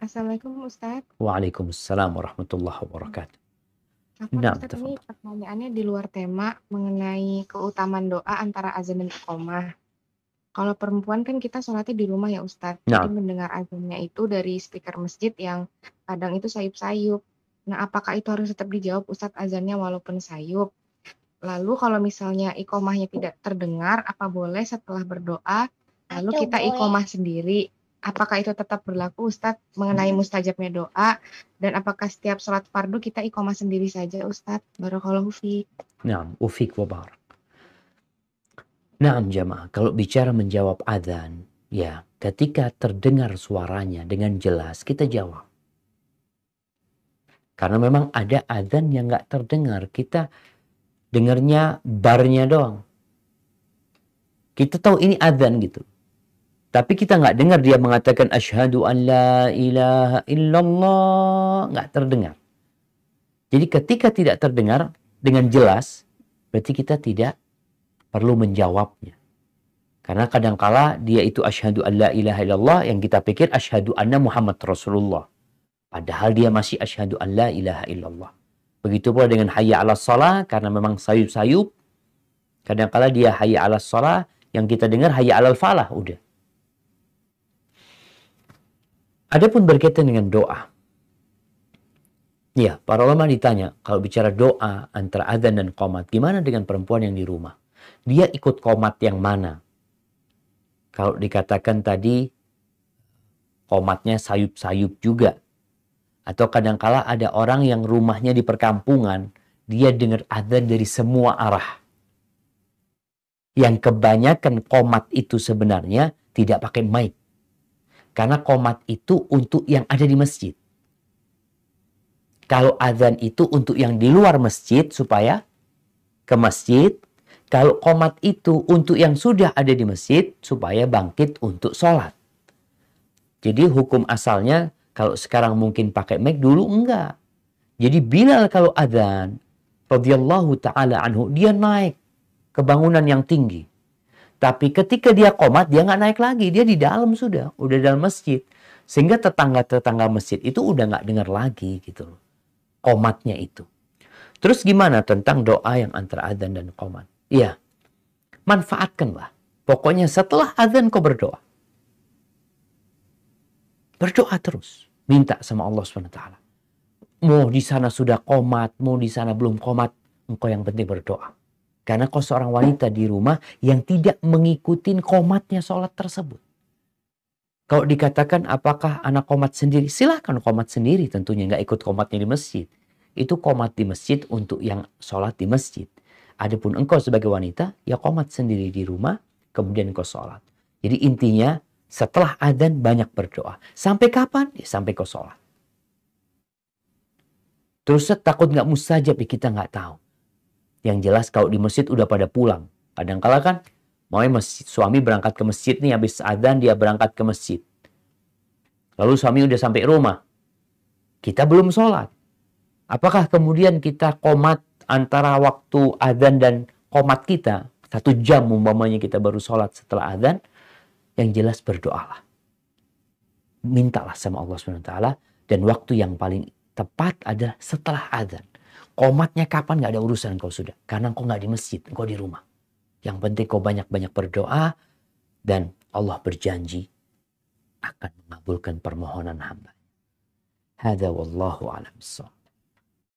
Assalamualaikum Ustadz. Waalaikumsalam warahmatullahi wabarakatuh. Afwan Naam, Ustadz, ini tafadhal. pertanyaannya di luar tema mengenai keutamaan doa antara azan dan iqomah. Kalau perempuan kan kita sholatnya di rumah ya Ustadz, jadi Naam. mendengar azannya itu dari speaker masjid yang kadang itu sayup-sayup. Nah, apakah itu harus tetap dijawab Ustadz azannya walaupun sayup? Lalu kalau misalnya iqomahnya tidak terdengar, apa boleh setelah berdoa, lalu kita iqomah sendiri? Apakah itu tetap berlaku Ustadz mengenai mustajabnya doa? Dan apakah setiap sholat fardu kita iqomah sendiri saja Ustadz? Barakallahu fiik. Naam, ufik wa barak. Naam jamaah, kalau bicara menjawab adzan, ya, ketika terdengar suaranya dengan jelas, kita jawab. Karena memang ada adzan yang nggak terdengar, kita dengarnya barnya doang. Kita tahu ini adzan gitu. Tapi kita nggak dengar dia mengatakan asyhadu an la ilaha illallah, nggak terdengar. Jadi ketika tidak terdengar dengan jelas, berarti kita tidak perlu menjawabnya. Karena kadangkala dia itu asyhadu an la ilaha illallah, yang kita pikir asyhadu anna Muhammad Rasulullah. Padahal dia masih asyhadu an la ilaha illallah. Begitu pula dengan hayya 'alas shalah, karena memang sayup-sayup. Kadangkala dia hayya 'alas shalah, yang kita dengar hayya 'alal falah, udah. Adapun berkaitan dengan doa. Ya, para ulama ditanya, kalau bicara doa antara adzan dan qomat, gimana dengan perempuan yang di rumah? Dia ikut qomat yang mana? Kalau dikatakan tadi, qomatnya sayup-sayup juga. Atau kadangkala ada orang yang rumahnya di perkampungan, dia dengar adzan dari semua arah. Yang kebanyakan qomat itu sebenarnya tidak pakai mic. Karena qomat itu untuk yang ada di masjid. Kalau adzan itu untuk yang di luar masjid supaya ke masjid. Kalau qomat itu untuk yang sudah ada di masjid supaya bangkit untuk sholat. Jadi hukum asalnya kalau sekarang mungkin pakai mic, dulu enggak. Jadi Bilal kalau adzan radhiyallahu taala anhu, dia naik ke bangunan yang tinggi. Tapi ketika dia qomat, dia nggak naik lagi. Dia di dalam udah dalam masjid. Sehingga tetangga-tetangga masjid itu udah nggak dengar lagi gitu loh, qomatnya itu. Terus gimana tentang doa yang antara adzan dan qomat? Iya, manfaatkanlah. Pokoknya setelah adzan kau berdoa. Berdoa terus. Minta sama Allah SWT. Mau di sana sudah qomat, mau di sana belum qomat, engkau yang penting berdoa. Karena kau seorang wanita di rumah yang tidak mengikuti qomatnya sholat tersebut. Kalau dikatakan apakah anak qomat sendiri, silahkan qomat sendiri, tentunya nggak ikut qomatnya di masjid. Itu qomat di masjid untuk yang sholat di masjid. Adapun engkau sebagai wanita, ya qomat sendiri di rumah, kemudian engkau sholat. Jadi intinya setelah adzan banyak berdoa. Sampai kapan? Ya, sampai kau sholat. Terus takut nggak mustajab, ya kita nggak tahu. Yang jelas kalau di masjid udah pada pulang. Kadang-kala kan mau masjid, suami berangkat ke masjid nih, habis adzan dia berangkat ke masjid. Lalu suami udah sampai rumah. Kita belum sholat. Apakah kemudian kita qomat antara waktu adzan dan qomat kita? 1 jam umpamanya kita baru sholat setelah adzan. Yang jelas berdoalah. Mintalah sama Allah SWT. Dan waktu yang paling tepat adalah setelah adzan. Qomatnya kapan gak ada urusan kau sudah. Karena kau gak di masjid, kau di rumah. Yang penting kau banyak-banyak berdoa. Dan Allah berjanji akan mengabulkan permohonan hamba. Hadza wallahu a'lam bissawab.